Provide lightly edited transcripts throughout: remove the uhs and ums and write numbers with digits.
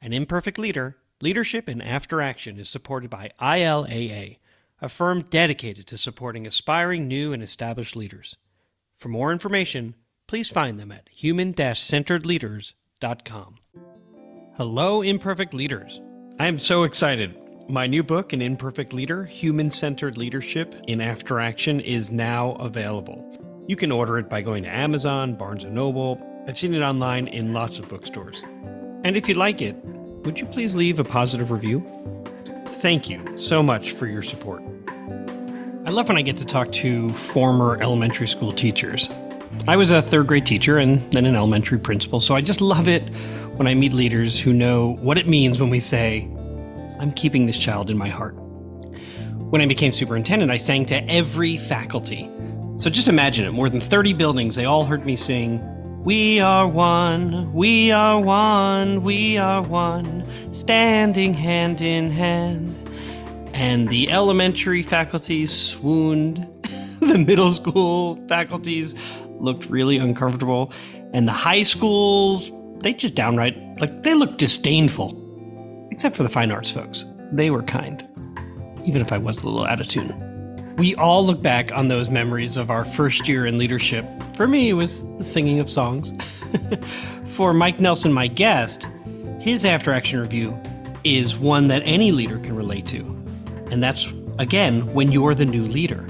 An Imperfect Leader, Leadership in After Action is supported by ILAA, a firm dedicated to supporting aspiring new and established leaders. For more information, please find them at human-centeredleaders.com. Hello, Imperfect Leaders. I am so excited. My new book, An Imperfect Leader, Human-Centered Leadership in After Action, is now available. You can order it by going to Amazon, Barnes & Noble. I've seen it online in lots of bookstores. And if you like it, would you please leave a positive review? Thank you so much for your support. I love when I get to talk to former elementary school teachers. I was a third grade teacher and then an elementary principal, so I just love it when I meet leaders who know what it means when we say, I'm keeping this child in my heart. When I became superintendent, I sang to every faculty. So just imagine it, more than 30 buildings, they all heard me sing, "We are one, we are one, we are one, standing hand in hand." And the elementary faculties swooned, the middle school faculties looked really uncomfortable, and the high schools, they just downright, they looked disdainful. Except for the fine arts folks. They were kind, even if I was a little out of tune. We all look back on those memories of our first year in leadership. For me, it was the singing of songs. For Mike Nelson, my guest, his after action review is one that any leader can relate to. And that's, again, when you're the new leader.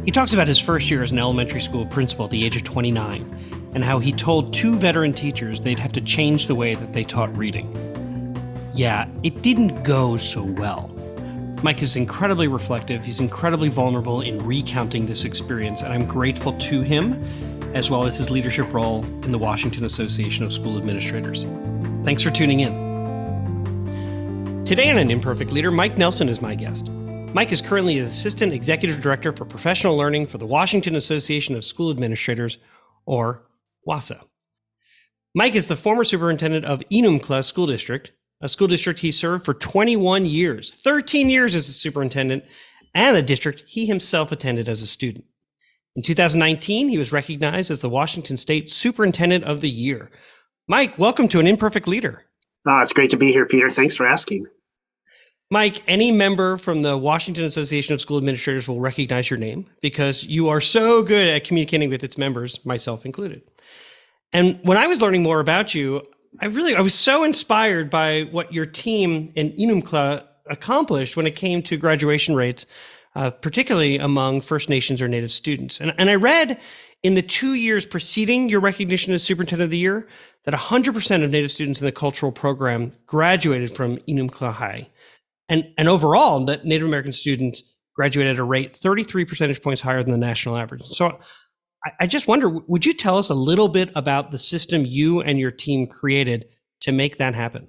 He talks about his first year as an elementary school principal at the age of 29, and how he told two veteran teachers they'd have to change the way that they taught reading. Yeah, it didn't go so well. Mike is incredibly reflective. He's incredibly vulnerable in recounting this experience, and I'm grateful to him, as well as his leadership role in the Washington Association of School Administrators. Thanks for tuning in. Today on An Imperfect Leader, Mike Nelson is my guest. Mike is currently Assistant Executive Director for Professional Learning for the Washington Association of School Administrators, or WASA. Mike is the former superintendent of Enumclaw School District, a school district he served for 21 years, 13 years as a superintendent, and a district he himself attended as a student. In 2019, he was recognized as the Washington State Superintendent of the Year. Mike, welcome to An Imperfect Leader. Oh, it's great to be here, Peter. Thanks for asking. Mike, any member from the Washington Association of School Administrators will recognize your name because you are so good at communicating with its members, myself included. And when I was learning more about you, I was so inspired by what your team in Enumclaw accomplished when it came to graduation rates, particularly among First Nations or Native students. And I read in the 2 years preceding your recognition as Superintendent of the Year that 100% of Native students in the cultural program graduated from Enumclaw High. And overall, that Native American students graduated at a rate 33 percentage points higher than the national average. So I just wonder, would you tell us a little bit about the system you and your team created to make that happen?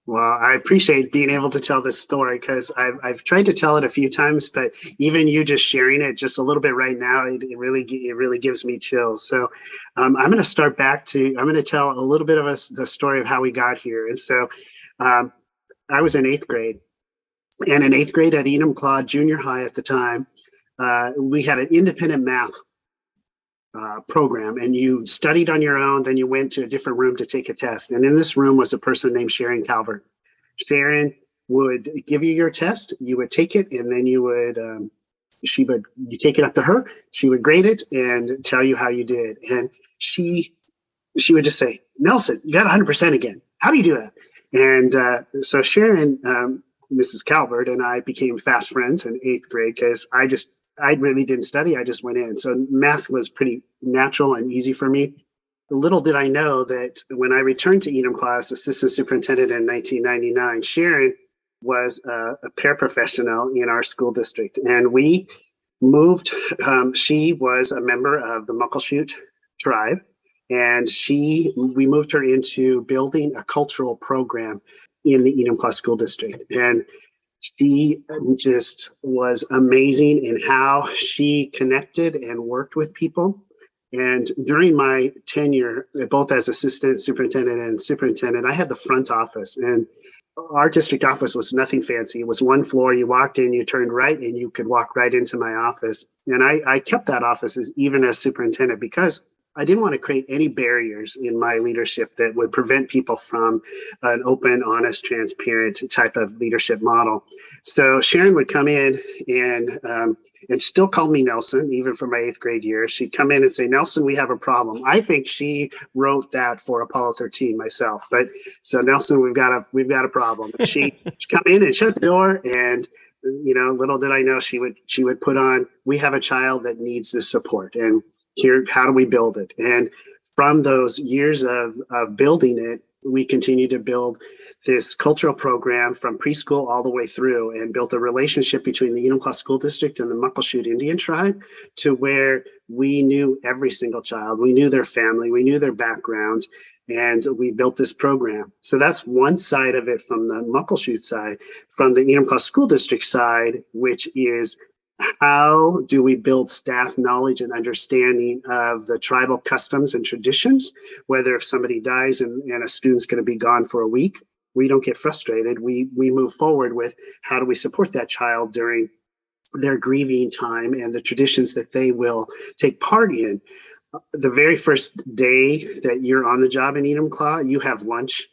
Well, I appreciate being able to tell this story because I've tried to tell it a few times, but even you just sharing it just a little bit right now, it really gives me chills. So I'm going to start back I'm going to tell a little bit of the story of how we got here. And so I was in 8th grade, and in 8th grade at Enumclaw Junior High at the time, we had an independent math program, and you studied on your own. Then you went to a different room to take a test. And in this room was a person named Sharon Calvert. Sharon would give you your test, you would take it, and then you take it up to her. She would grade it and tell you how you did. And she would just say, "Nelson, you got 100% again. How do you do that?" And so Sharon, Mrs. Calvert, and I became fast friends in 8th grade because I really didn't study. I just went in. So math was pretty natural and easy for me. Little did I know that when I returned to Enumclaw as assistant superintendent in 1999, Sharon was a paraprofessional in our school district. And we moved, she was a member of the Muckleshoot tribe. And we moved her into building a cultural program in the Enumclaw School District. And she just was amazing in how she connected and worked with people. And during my tenure, both as assistant superintendent and superintendent, I had the front office. And our district office was nothing fancy. It was one floor. You walked in, you turned right, and you could walk right into my office. And I kept that office even as superintendent because I didn't want to create any barriers in my leadership that would prevent people from an open, honest, transparent type of leadership model. So Sharon would come in and still call me Nelson, even for my 8th grade year. She'd come in and say, Nelson, we have a problem. I think she wrote that for Apollo 13 myself. But so Nelson, we've got a problem. She'd come in and shut the door, and little did I know she would put on, we have a child that needs this support, and here, how do we build it? And from those years of building it, we continue to build this cultural program from preschool all the way through, and built a relationship between the Enumclaw School District and the Muckleshoot Indian tribe, to where we knew every single child, we knew their family, we knew their background, and we built this program. So that's one side of it from the Muckleshoot side. From the Enumclaw School District side, which is, how do we build staff knowledge and understanding of the tribal customs and traditions? Whether if somebody dies and a student's going to be gone for a week, we don't get frustrated. We move forward with, how do we support that child during their grieving time and the traditions that they will take part in. The very first day that you're on the job in Enumclaw, you have lunch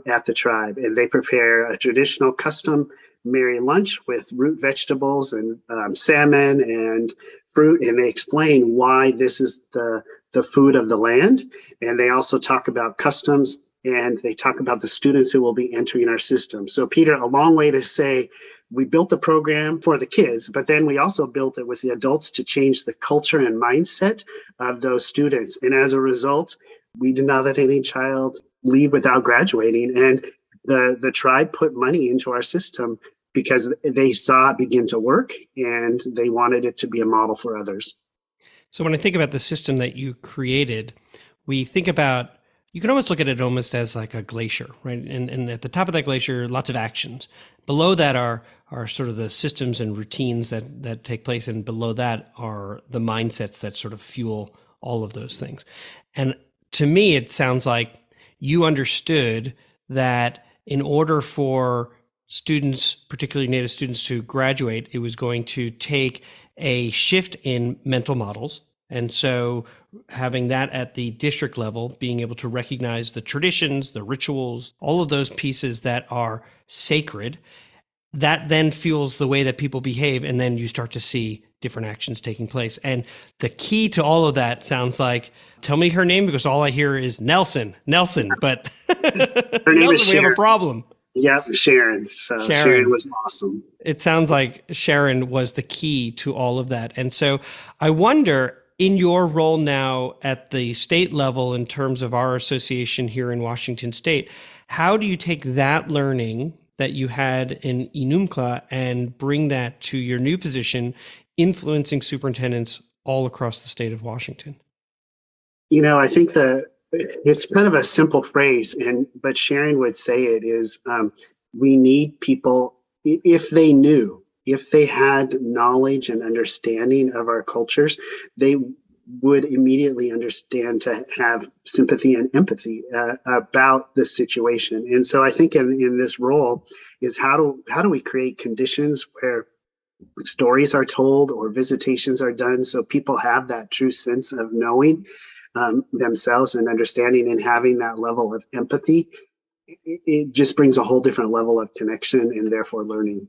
at the tribe, and they prepare a traditional custom Mary lunch with root vegetables and salmon and fruit, and they explain why this is the food of the land. And they also talk about customs, and they talk about the students who will be entering our system. So Peter, a long way to say, we built the program for the kids, but then we also built it with the adults to change the culture and mindset of those students. And as a result, we did not let any child leave without graduating. And the tribe put money into our system because they saw it begin to work, and they wanted it to be a model for others. So when I think about the system that you created, we think about, you can almost look at it almost as like a glacier, right? And at the top of that glacier, lots of actions. Below that are sort of the systems and routines that take place. And below that are the mindsets that sort of fuel all of those things. And to me, it sounds like you understood that in order for students, particularly Native students, to graduate, it was going to take a shift in mental models. And so having that at the district level, being able to recognize the traditions, the rituals, all of those pieces that are sacred, that then fuels the way that people behave. And then you start to see different actions taking place. And the key to all of that sounds like, tell me her name, because all I hear is Nelson, but her name is Nelson, we have a problem. Yep, Sharon. So Sharon was awesome. It sounds like Sharon was the key to all of that. And so I wonder, in your role now at the state level, in terms of our association here in Washington State, how do you take that learning that you had in Enumclaw and bring that to your new position, influencing superintendents all across the state of Washington? I think it's kind of a simple phrase, but Sharon would say it is, we need people, if they had knowledge and understanding of our cultures, they would immediately understand to have sympathy and empathy about this situation. And so I think in this role is, how do we create conditions where stories are told or visitations are done, so people have that true sense of knowing themselves and understanding and having that level of empathy. It just brings a whole different level of connection and therefore learning.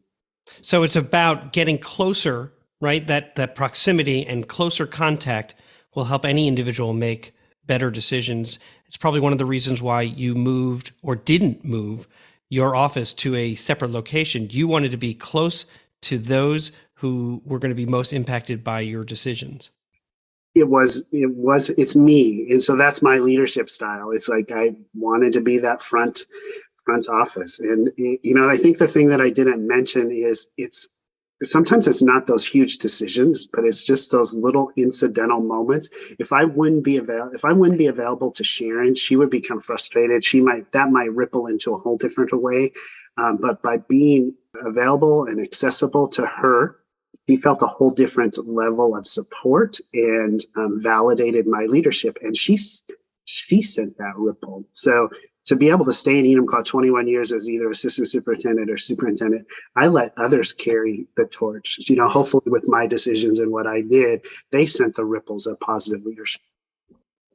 So it's about getting closer, right? That proximity and closer contact will help any individual make better decisions. It's probably one of the reasons why you moved or didn't move your office to a separate location. You wanted to be close to those who were going to be most impacted by your decisions. It's me. And so that's my leadership style. It's like, I wanted to be that front office. And, I think the thing that I didn't mention is sometimes it's not those huge decisions, but it's just those little incidental moments. If I wouldn't be available to Sharon, she would become frustrated. That might ripple into a whole different way. But by being available and accessible to her, she felt a whole different level of support and validated my leadership. And she sent that ripple. So to be able to stay in Enumclaw 21 years as either assistant superintendent or superintendent, I let others carry the torch. Hopefully with my decisions and what I did, they sent the ripples of positive leadership.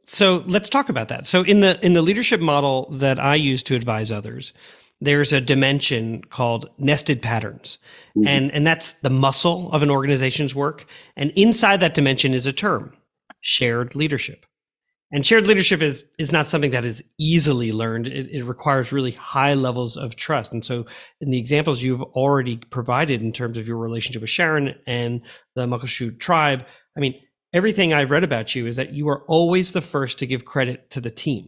So let's talk about that. So in the leadership model that I use to advise others, there's a dimension called nested patterns. And that's the muscle of an organization's work. And inside that dimension is a term, shared leadership. And shared leadership is not something that is easily learned. It requires really high levels of trust. And so in the examples you've already provided in terms of your relationship with Sharon and the Muckleshoot tribe, I mean, everything I've read about you is that you are always the first to give credit to the team.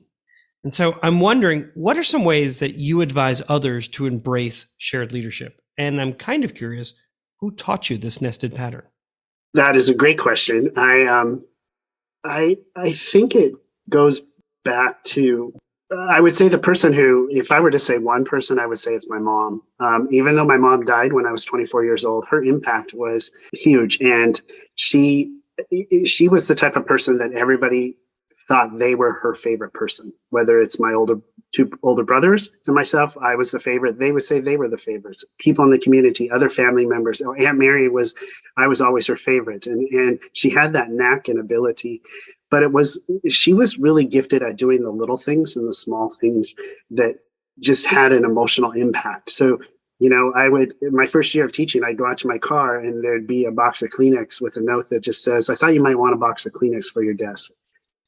And so I'm wondering, what are some ways that you advise others to embrace shared leadership? And I'm kind of curious, who taught you this nested pattern? That is a great question. I think it goes back to, I would say the person who, if I were to say one person, I would say it's my mom. Even though my mom died when I was 24 years old, her impact was huge. And she was the type of person that everybody thought they were her favorite person, whether it's my two older brothers and myself. I was the favorite. They would say they were the favorites. People in the community, other family members. Oh, Aunt Mary I was always her favorite. And she had that knack and ability, but she was really gifted at doing the little things and the small things that just had an emotional impact. So, in my first year of teaching, I'd go out to my car and there'd be a box of Kleenex with a note that just says, "I thought you might want a box of Kleenex for your desk."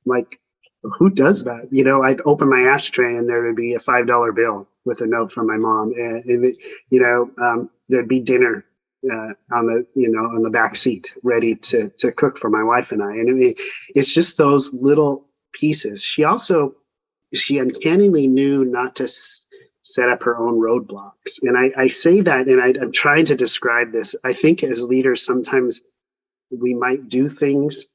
Like, who does that? I'd open my ashtray and there would be a $5 bill with a note from my mom, and there'd be dinner on the back seat, ready to cook for my wife and I. And I mean, it's just those little pieces. She uncannily knew not to set up her own roadblocks. And I say that, and I'm trying to describe this. I think as leaders, sometimes we might do things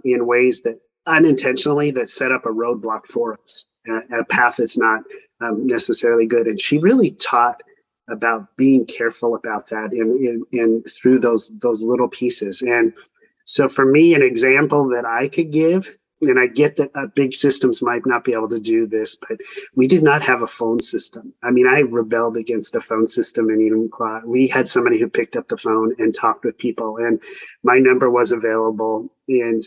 in ways that unintentionally that set up a roadblock for us, a path that's not necessarily good. And she really taught about being careful about that and through those little pieces. And so for me, an example that I could give, and I get that big systems might not be able to do this, but we did not have a phone system. I mean, I rebelled against a phone system in Enumclaw. We had somebody who picked up the phone and talked with people, and my number was available, and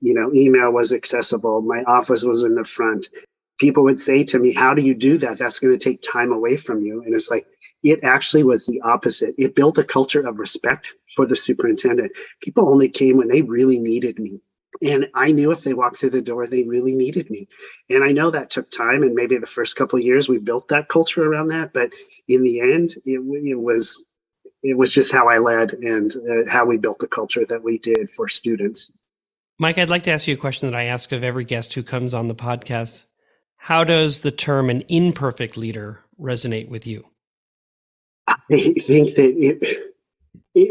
email was accessible. My office was in the front. People would say to me, "How do you do that? That's going to take time away from you." And it's like, it actually was the opposite. It built a culture of respect for the superintendent. People only came when they really needed me. And I knew if they walked through the door, they really needed me. And I know that took time. And maybe the first couple of years we built that culture around that. But in the end, it was just how I led and how we built the culture that we did for students. Mike, I'd like to ask you a question that I ask of every guest who comes on the podcast. How does the term an imperfect leader resonate with you? I think that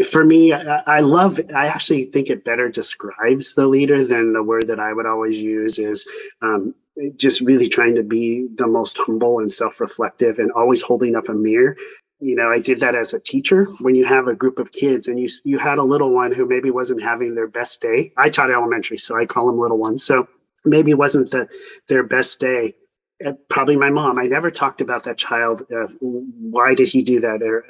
for me, I actually think it better describes the leader than the word that I would always use is just really trying to be the most humble and self-reflective and always holding up a mirror. I did that as a teacher. When you have a group of kids and you had a little one who maybe wasn't having their best day. I taught elementary, so I call them little ones. So maybe it wasn't their best day. Probably my mom. I never talked about that child. Why did he do that? Or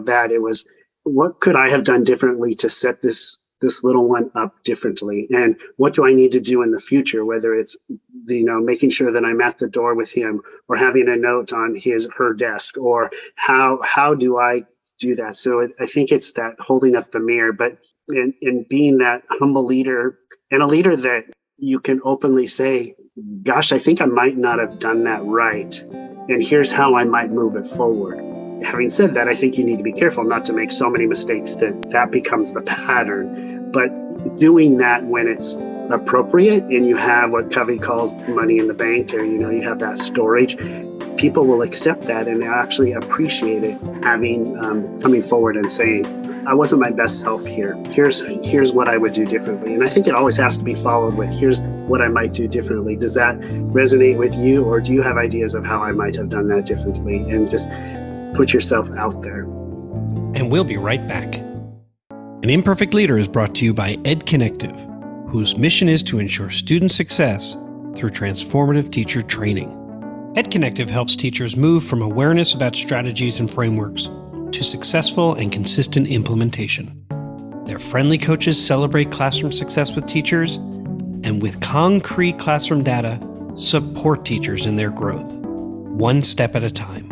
that it was, what could I have done differently to set this little one up differently? And what do I need to do in the future? Whether it's making sure that I'm at the door with him, or having a note on her desk, or how do I do that? So I think it's that holding up the mirror, but in being that humble leader, and a leader that you can openly say, "Gosh, I think I might not have done that right, and here's how I might move it forward." Having said that, I think you need to be careful not to make so many mistakes that becomes the pattern. But doing that when it's appropriate and you have what Covey calls money in the bank, or you have that storage, people will accept that and actually appreciate it. Having coming forward and saying, "I wasn't my best self here. Here's what I would do differently." And I think it always has to be followed with, "Here's what I might do differently." Does that resonate with you, or do you have ideas of how I might have done that differently? And just put yourself out there. And we'll be right back. An Imperfect Leader is brought to you by EdConnective, whose mission is to ensure student success through transformative teacher training. EdConnective helps teachers move from awareness about strategies and frameworks to successful and consistent implementation. Their friendly coaches celebrate classroom success with teachers, and with concrete classroom data, support teachers in their growth, one step at a time.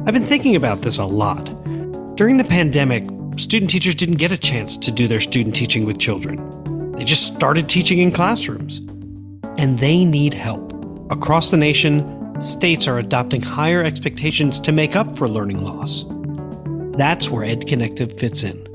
I've been thinking about this a lot. During the pandemic, student teachers didn't get a chance to do their student teaching with children. They just started teaching in classrooms. And they need help. Across the nation, states are adopting higher expectations to make up for learning loss. That's where EdConnective fits in.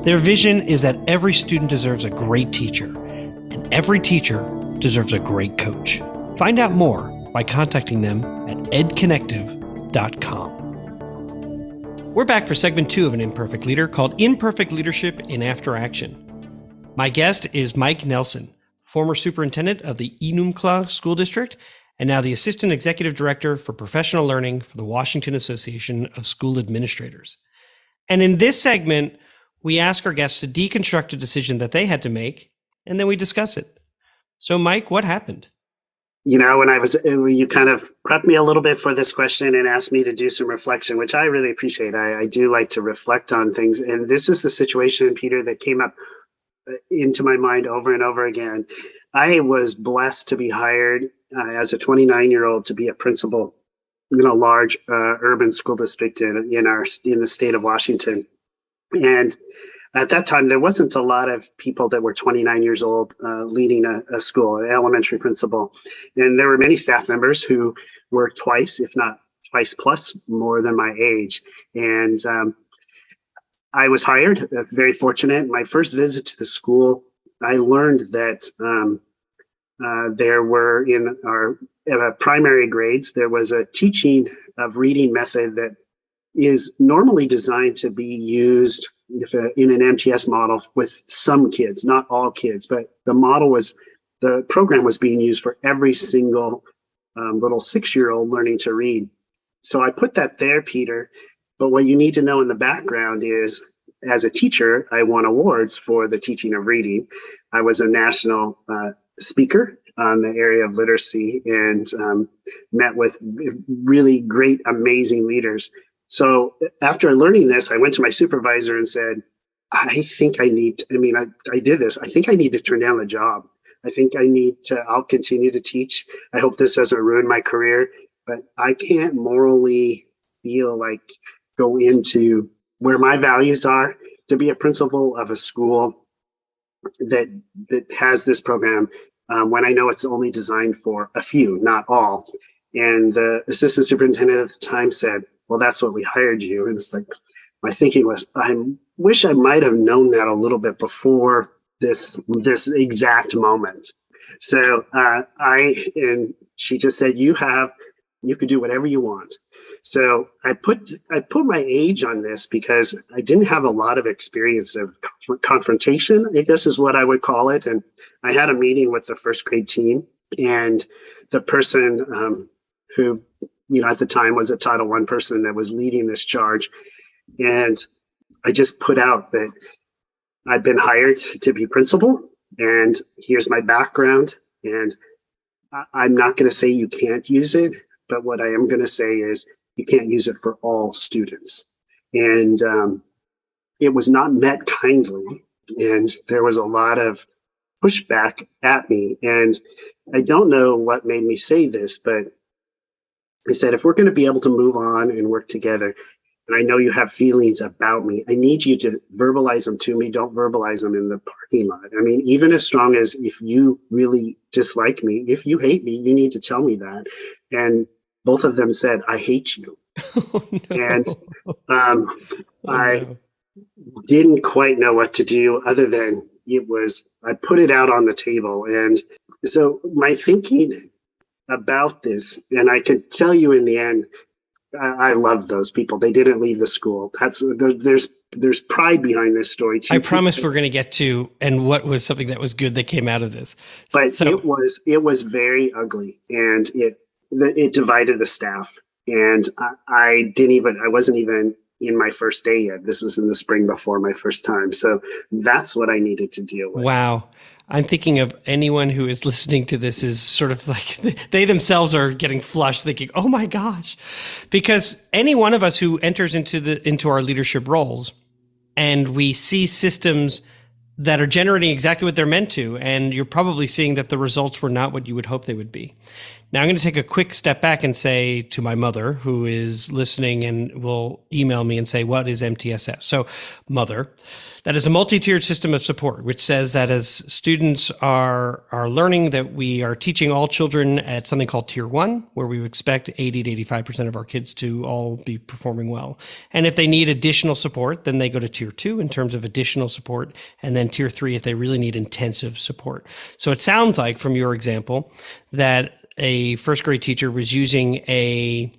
Their vision is that every student deserves a great teacher, and every teacher deserves a great coach. Find out more by contacting them at edconnective.com. We're back for segment 2 of An Imperfect Leader called Imperfect Leadership in After Action. My guest is Mike Nelson, former superintendent of the Enumclaw School District and now the Assistant Executive Director for Professional Learning for the Washington Association of School Administrators. And in this segment, we ask our guests to deconstruct a decision that they had to make, and then we discuss it. So, Mike, what happened? You know, you kind of prepped me a little bit for this question and asked me to do some reflection, which I really appreciate. I do like to reflect on things. And this is the situation, Peter, that came up into my mind over and over again. I was blessed to be hired as a 29-year-old to be a principal in a large urban school district in the state of Washington. And at that time, there wasn't a lot of people that were 29 years old leading a school, an elementary principal. And there were many staff members who were twice, if not twice plus, more than my age. And I was hired, very fortunate. My first visit to the school, I learned that there were in our primary grades, there was a teaching of reading method that is normally designed to be used in an MTS model with some kids, not all kids, but the program was being used for every single little 6-year-old learning to read. So I put that there, Peter. But what you need to know in the background is, as a teacher, I won awards for the teaching of reading. I was a national speaker on the area of literacy and met with really great, amazing leaders. So after learning this, I went to my supervisor and said, I did this. I think I need to turn down the job. I'll continue to teach. I hope this doesn't ruin my career, but I can't morally feel like go into where my values are to be a principal of a school that has this program when I know it's only designed for a few, not all. And the assistant superintendent at the time said, well, that's what we hired you. And it's like, my thinking was, I wish I might have known that a little bit before this exact moment. So and she just said, you could do whatever you want. So I put my age on this because I didn't have a lot of experience of confrontation, I guess is what I would call it. And I had a meeting with the first grade team, and the person who, at the time was a Title I person that was leading this charge. And I just put out that I've been hired to be principal, and here's my background. And I'm not going to say you can't use it, but what I am going to say is you can't use it for all students. And it was not met kindly. And there was a lot of pushback at me. And I don't know what made me say this, but I said, if we're going to be able to move on and work together, and I know you have feelings about me, I need you to verbalize them to me. Don't verbalize them in the parking lot. I mean, even as strong as if you really dislike me, if you hate me, you need to tell me that. And both of them said, I hate you. Oh, no. And I didn't quite know what to do other than I put it out on the table. And so my thinking about this, and I can tell you in the end, I love those people. They didn't leave the school. There's pride behind this story too. I promise we're going to get to, and what was something that was good that came out of this. But it was very ugly, and it divided the staff. And I wasn't even in my first day yet. This was in the spring before my first time. So that's what I needed to deal with. Wow. I'm thinking of anyone who is listening to this is sort of like they themselves are getting flushed thinking, oh my gosh, because any one of us who enters into our leadership roles and we see systems that are generating exactly what they're meant to, and you're probably seeing that the results were not what you would hope they would be. Now, I'm going to take a quick step back and say to my mother, who is listening and will email me and say, what is MTSS? So, mother, that is a multi-tiered system of support, which says that as students are learning, that we are teaching all children at something called Tier 1, where we expect 80 to 85% of our kids to all be performing well. And if they need additional support, then they go to Tier 2 in terms of additional support, and then Tier 3 if they really need intensive support. So it sounds like, from your example, that a first grade teacher was using a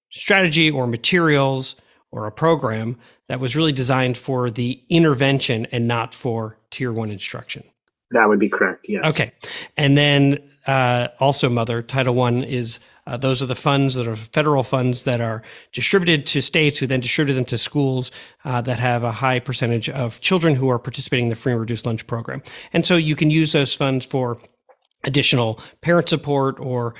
strategy or materials or a program that was really designed for the intervention and not for Tier 1 instruction. That would be correct, yes. Okay. And then also, Mother, Title I is those are the funds that are federal funds that are distributed to states who then distribute them to schools that have a high percentage of children who are participating in the free and reduced lunch program. And so you can use those funds for additional parent support or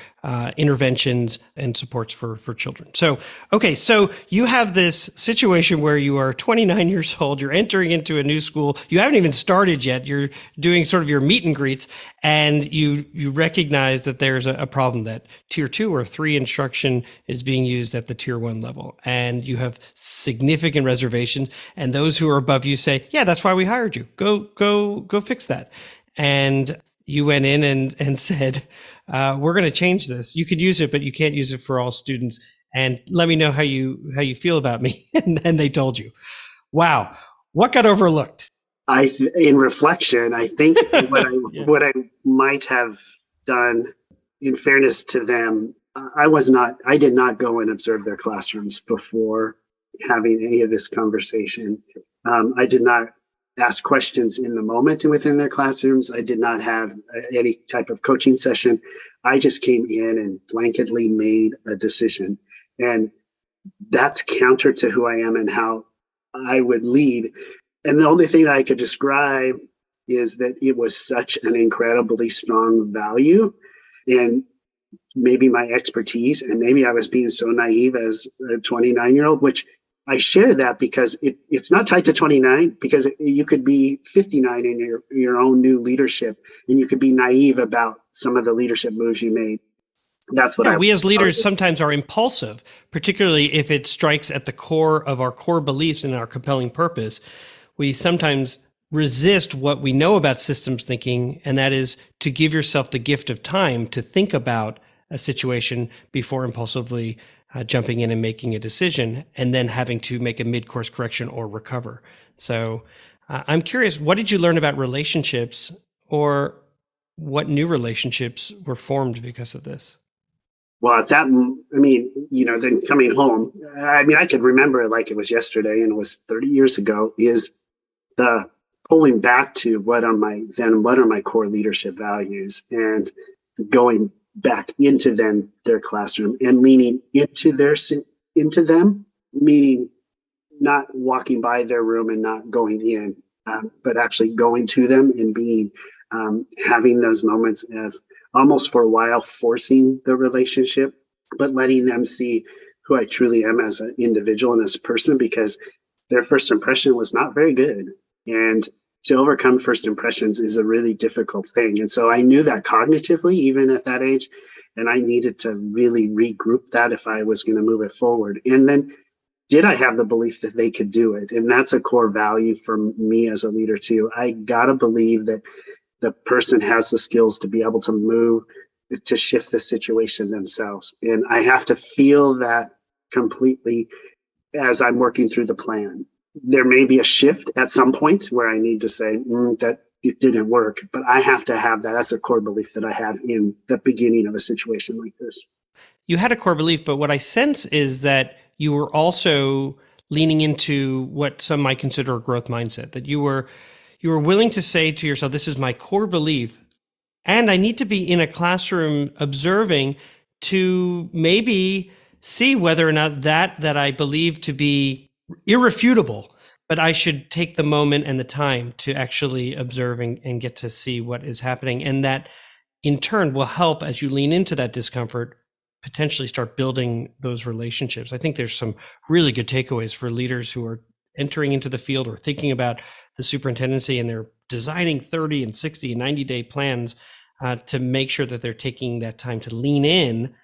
interventions and supports for children. So, okay, so you have this situation where you are 29 years old, you're entering into a new school, you haven't even started yet, you're doing sort of your meet and greets, and you recognize that there's a problem, that Tier 2 or 3 instruction is being used at the Tier 1 level, and you have significant reservations, and those who are above you say, yeah, that's why we hired you. Go fix that. And you went in and said, we're going to change this. You could use it, but you can't use it for all students. And let me know how you feel about me. And then they told you. Wow. What got overlooked? In reflection, I think what I might have done, in fairness to them, I did not go and observe their classrooms before having any of this conversation. I did not ask questions in the moment within their classrooms. I did not have any type of coaching session. I just came in and blanketly made a decision. And that's counter to who I am and how I would lead. And the only thing that I could describe is that it was such an incredibly strong value, and maybe my expertise, and maybe I was being so naive as a 29-year-old, which I share that because it's not tied to 29, because you could be 59 in your own new leadership, and you could be naive about some of the leadership moves you made. That's what we as leaders sometimes are impulsive, particularly if it strikes at the core of our core beliefs and our compelling purpose. We sometimes resist what we know about systems thinking, and that is to give yourself the gift of time to think about a situation before impulsively jumping in and making a decision, and then having to make a mid-course correction or recover. So I'm curious, what did you learn about relationships, or what new relationships were formed because of this? Well, then coming home, I could remember it like it was yesterday, and it was 30 years ago, is the pulling back to what are my core leadership values, and going back into their classroom and leaning into them, meaning not walking by their room and not going in, but actually going to them and being, having those moments of almost for a while forcing the relationship, but letting them see who I truly am as an individual and as a person, because their first impression was not very good. And to overcome first impressions is a really difficult thing. And so I knew that cognitively, even at that age, and I needed to really regroup that if I was going to move it forward. And then did I have the belief that they could do it? And that's a core value for me as a leader too. I got to believe that the person has the skills to be able to move, to shift the situation themselves. And I have to feel that completely as I'm working through the plan. There may be a shift at some point where I need to say that it didn't work, but I have to have that. That's a core belief that I have in the beginning of a situation like this. You had a core belief, but what I sense is that you were also leaning into what some might consider a growth mindset, that you were willing to say to yourself, this is my core belief, and I need to be in a classroom observing to maybe see whether or not that I believe to be irrefutable, but I should take the moment and the time to actually observe and get to see what is happening. And that in turn will help, as you lean into that discomfort, potentially start building those relationships. I think there's some really good takeaways for leaders who are entering into the field or thinking about the superintendency, and they're designing 30 and 60 and 90-day plans to make sure that they're taking that time to lean in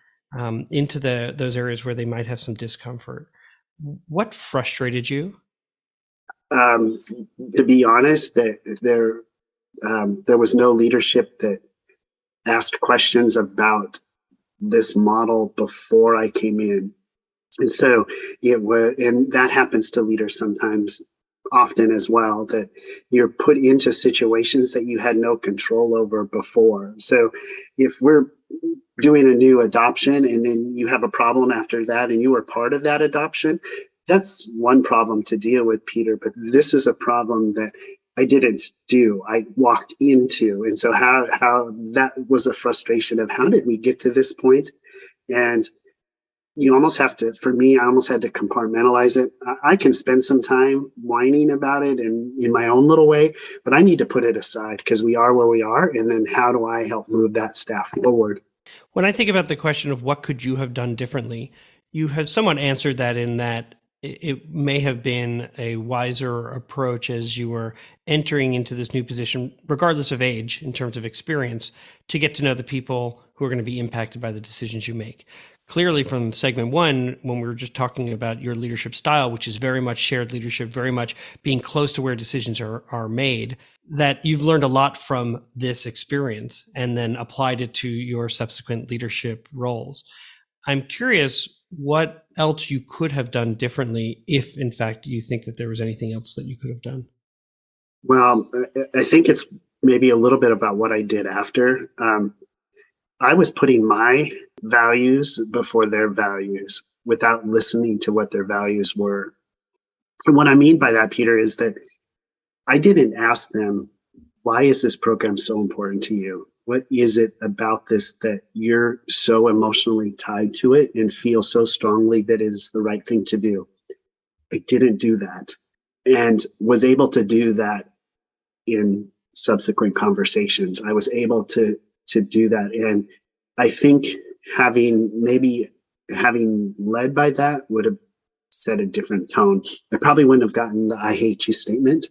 into those areas where they might have some discomfort. What frustrated you? To be honest, that there was no leadership that asked questions about this model before I came in. And so and that happens to leaders sometimes, often as well, that you're put into situations that you had no control over before. So if we're doing a new adoption and then you have a problem after that and you were part of that adoption, that's one problem to deal with, Peter. But this is a problem that I didn't do, I walked into. And so how that was a frustration of how did we get to this point? And you almost have to, for me, I almost had to compartmentalize it. I can spend some time whining about it and in my own little way, but I need to put it aside because we are where we are. And then how do I help move that staff forward? When I think about the question of what could you have done differently, you have somewhat answered that in that it may have been a wiser approach as you were entering into this new position, regardless of age, in terms of experience, to get to know the people who are going to be impacted by the decisions you make. Clearly from segment one, when we were just talking about your leadership style, which is very much shared leadership, very much being close to where decisions are made, that you've learned a lot from this experience and then applied it to your subsequent leadership roles. I'm curious what else you could have done differently if, in fact, you think that there was anything else that you could have done. Well, I think it's maybe a little bit about what I did after. I was putting my values before their values without listening to what their values were. And what I mean by that, Peter, is that I didn't ask them, why is this program so important to you? What is it about this that you're so emotionally tied to it and feel so strongly that it is the right thing to do? I didn't do that and was able to do that in subsequent conversations. I was able to do that. And I think having led by that would have set a different tone. I probably wouldn't have gotten the I hate you statement.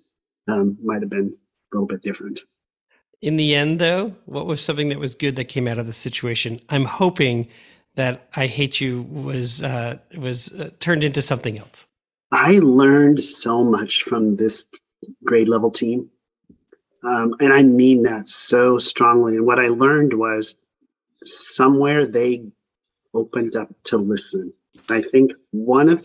Might have been a little bit different. In the end, though, what was something that was good that came out of the situation? I'm hoping that I hate you was turned into something else. I learned so much from this grade level team. And I mean that so strongly. And what I learned was somewhere they opened up to listen. I think one of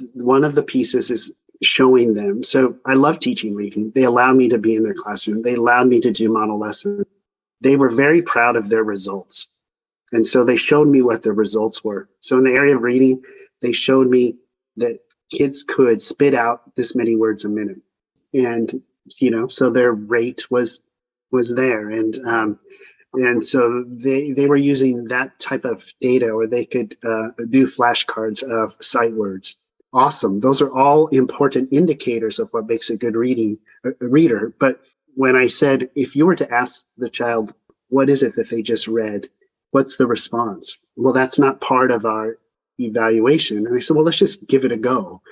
the pieces is showing them. So I love teaching reading. They allowed me to be in their classroom. They allowed me to do model lessons. They were very proud of their results. And so they showed me what their results were. So in the area of reading, they showed me that kids could spit out this many words a minute. And, so their rate was there. And so they were using that type of data, or they could do flashcards of sight words. Awesome. Those are all important indicators of what makes a good reader. But when I said, if you were to ask the child, what is it that they just read? What's the response? Well, that's not part of our evaluation. And I said, well, let's just give it a go.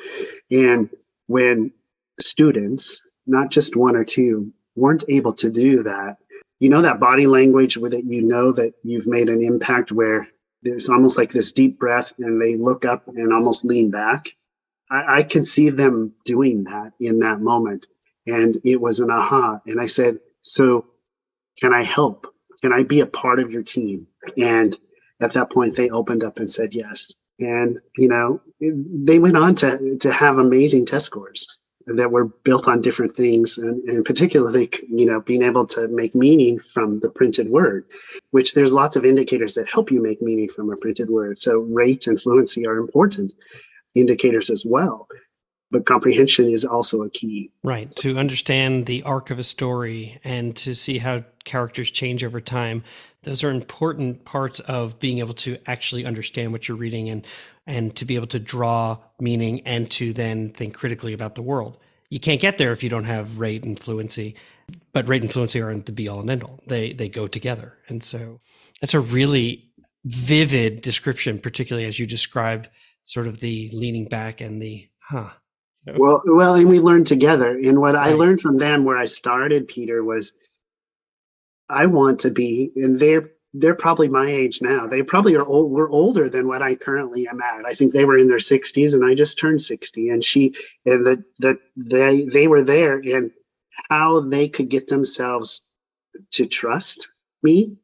And when students, not just one or two, weren't able to do that, that body language where that that you've made an impact, where there's almost like this deep breath and they look up and almost lean back. I can see them doing that in that moment. And it was an aha. And I said, so can I help? Can I be a part of your team? And at that point, they opened up and said yes. And, they went on to have amazing test scores that were built on different things, and particularly, being able to make meaning from the printed word, which there's lots of indicators that help you make meaning from a printed word. So rate and fluency are important indicators as well, but comprehension is also a key. Right. To understand the arc of a story and to see how characters change over time. Those are important parts of being able to actually understand what you're reading and to be able to draw meaning and to then think critically about the world. You can't get there if you don't have rate and fluency, but rate and fluency aren't the be all and end all. They go together. And so that's a really vivid description, particularly as you described sort of the leaning back and the, Well, and we learned together. And what I Right. learned from them, where I started, Peter, was I want to be, and they're probably my age now. They probably are old. We're older than what I currently am at. I think they were in their 60s, and I just turned 60. And they were there, and how they could get themselves to trust me,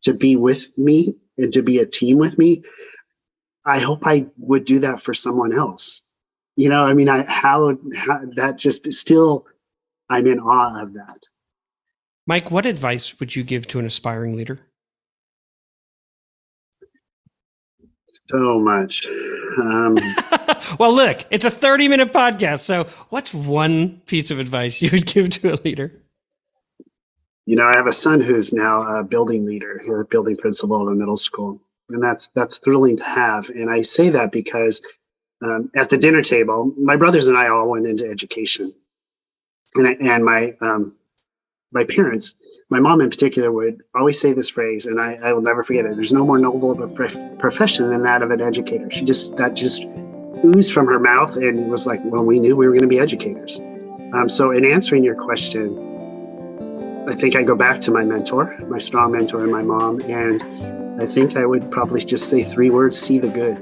to be with me, and to be a team with me. I hope I would do that for someone else. I mean, how that just still, I'm in awe of that. Mike, what advice would you give to an aspiring leader? So much. Well, look, it's a 30-minute podcast. So what's one piece of advice you would give to a leader? I have a son who's now a building leader, a building principal at a middle school. And that's thrilling to have. And I say that because at the dinner table, my brothers and I all went into education. And my parents, my mom in particular, would always say this phrase, and I will never forget it. There's no more noble of a profession than that of an educator. That just oozed from her mouth, and it was like, well, we knew we were going to be educators. So in answering your question, I think I go back to my mentor, my strong mentor, and my mom, and I think I would probably just say 3 words: see the good.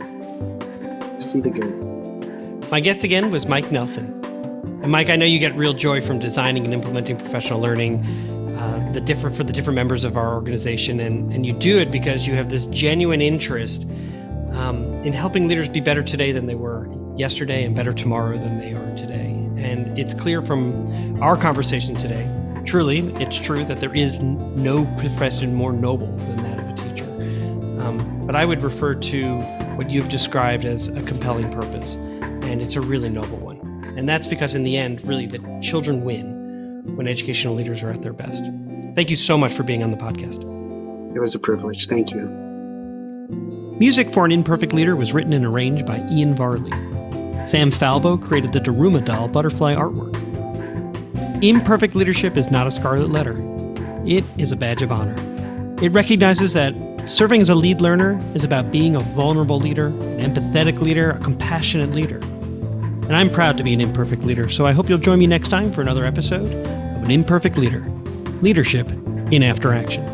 See the good. My guest again was Mike Nelson. And Mike, I know you get real joy from designing and implementing professional learning for the different members of our organization. And you do it because you have this genuine interest in helping leaders be better today than they were yesterday and better tomorrow than they are today. And it's clear from our conversation today, truly, it's true that there is no profession more noble than that of a teacher. But I would refer to what you've described as a compelling purpose, and it's a really noble one. And that's because in the end, really, the children win when educational leaders are at their best. Thank you so much for being on the podcast. It was a privilege. Thank you. Music for An Imperfect Leader was written and arranged by Ian Varley. Sam Falbo created the Daruma doll butterfly artwork. Imperfect leadership is not a scarlet letter. It is a badge of honor. It recognizes that serving as a lead learner is about being a vulnerable leader, an empathetic leader, a compassionate leader. And I'm proud to be an imperfect leader, so I hope you'll join me next time for another episode of An Imperfect Leader, Leadership in After Action.